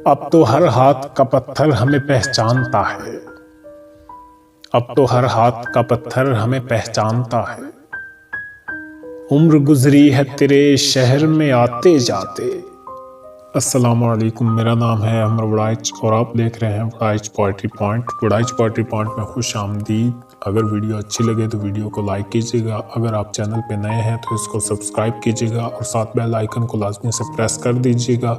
अब तो हर हाथ का पत्थर हमें पहचानता है। अब तो हर हाथ का पत्थर हमें पहचानता है। उम्र गुजरी है तेरे शहर में आते जाते। अस्सलाम वालेकुम, मेरा नाम है अमर वड़ाइच और आप देख रहे हैं Waraich poetry point. Waraich poetry point में खुश आमदीद। अगर वीडियो अच्छी लगे तो वीडियो को लाइक कीजिएगा। अगर आप चैनल पे नए हैं तो इसको सब्सक्राइब कीजिएगा और साथ बेल आइकन को लाजमी से प्रेस कर दीजिएगा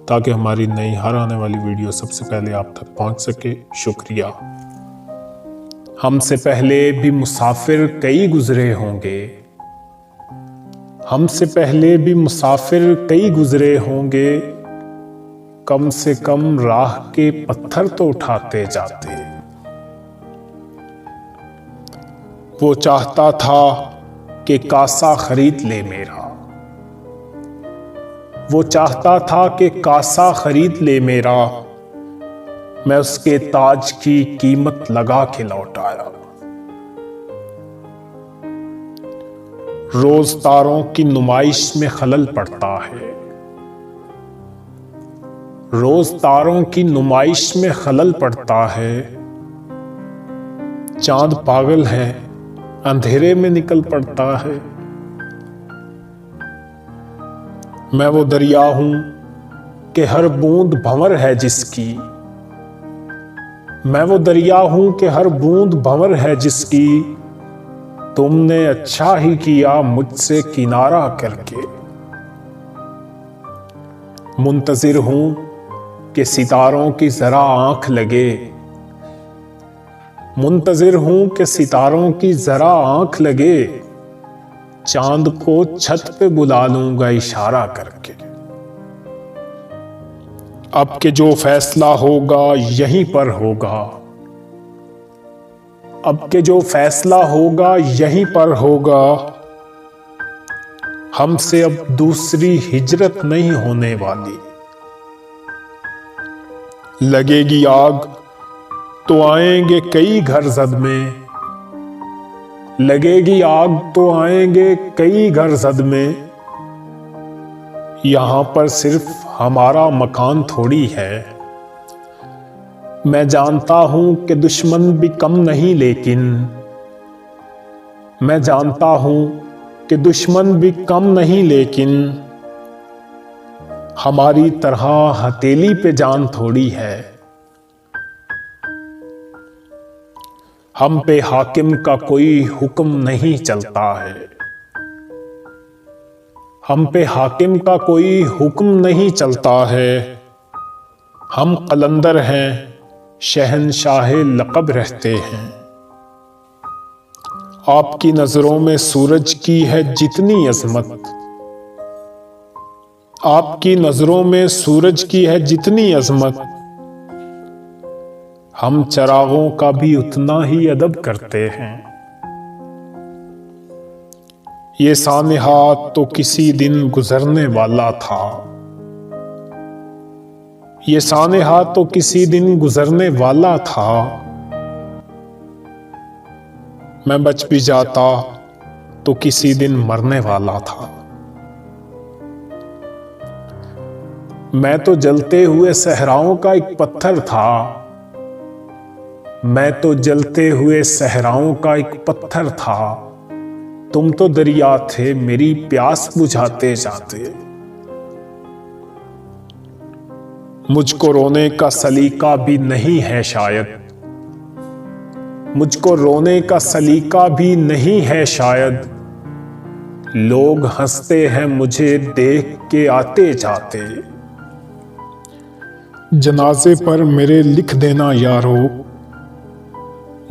ताकि हमारी नई हर आने वाली वीडियो सबसे पहले आप तक पहुंच सके। शुक्रिया। हमसे पहले भी मुसाफिर कई गुजरे होंगे। हमसे पहले भी मुसाफिर कई गुजरे होंगे। कम से कम राह के पत्थर तो उठाते जाते। वो चाहता था कि कासा खरीद ले मेरा। वो चाहता था कि कासा खरीद ले मेरा। मैं उसके ताज की कीमत लगा के लौट आया। रोज तारों की नुमाइश में खलल पड़ता है। रोज तारों की नुमाइश में खलल पड़ता है। चांद पागल है, अंधेरे में निकल पड़ता है। मैं वो दरिया हूं कि हर बूंद भंवर है जिसकी। मैं वो दरिया हूं कि हर बूंद भंवर है जिसकी। तुमने अच्छा ही किया मुझसे किनारा करके। मुंतजिर हूं कि सितारों की जरा आंख लगे। मुंतजिर हूं कि सितारों की जरा आंख लगे। चांद को छत पे बुला लूंगा इशारा करके। अब के जो फैसला होगा यहीं पर होगा। अब के जो फैसला होगा यहीं पर होगा। हमसे अब दूसरी हिजरत नहीं होने वाली। लगेगी आग तो आएंगे कई घर जद में। लगेगी आग तो आएंगे कई घर जद में। यहां पर सिर्फ हमारा मकान थोड़ी है। मैं जानता हूं कि दुश्मन भी कम नहीं लेकिन। मैं जानता हूं कि दुश्मन भी कम नहीं लेकिन। हमारी तरह हथेली पे जान थोड़ी है। हम पे हाकिम का कोई हुक्म नहीं चलता है। हम पे हाकिम का कोई हुक्म नहीं चलता है। हम कलंदर हैं, शहंशाहे लक़ब रहते हैं। आपकी नजरों में सूरज की है जितनी अजमत। आपकी नजरों में सूरज की है जितनी अजमत। हम चरागों का भी उतना ही अदब करते हैं। ये सानिहा तो किसी दिन गुजरने वाला था। ये सानिहा तो किसी दिन गुजरने वाला था। मैं बच भी जाता तो किसी दिन मरने वाला था। मैं तो जलते हुए सहराओं का एक पत्थर था। मैं तो जलते हुए सहराओं का एक पत्थर था। तुम तो दरिया थे मेरी प्यास बुझाते जाते। मुझको रोने का सलीका भी नहीं है शायद। मुझको रोने का सलीका भी नहीं है शायद। लोग हंसते हैं मुझे देख के आते जाते। जनाजे पर मेरे लिख देना यारो,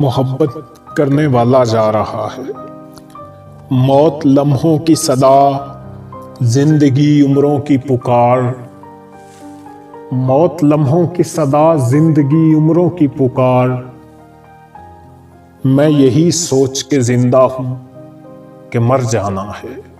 मोहब्बत करने वाला जा रहा है। मौत लम्हों की सदा, जिंदगी उम्रों की पुकार। मौत लम्हों की सदा, जिंदगी उम्रों की पुकार। मैं यही सोच के जिंदा हूं कि मर जाना है।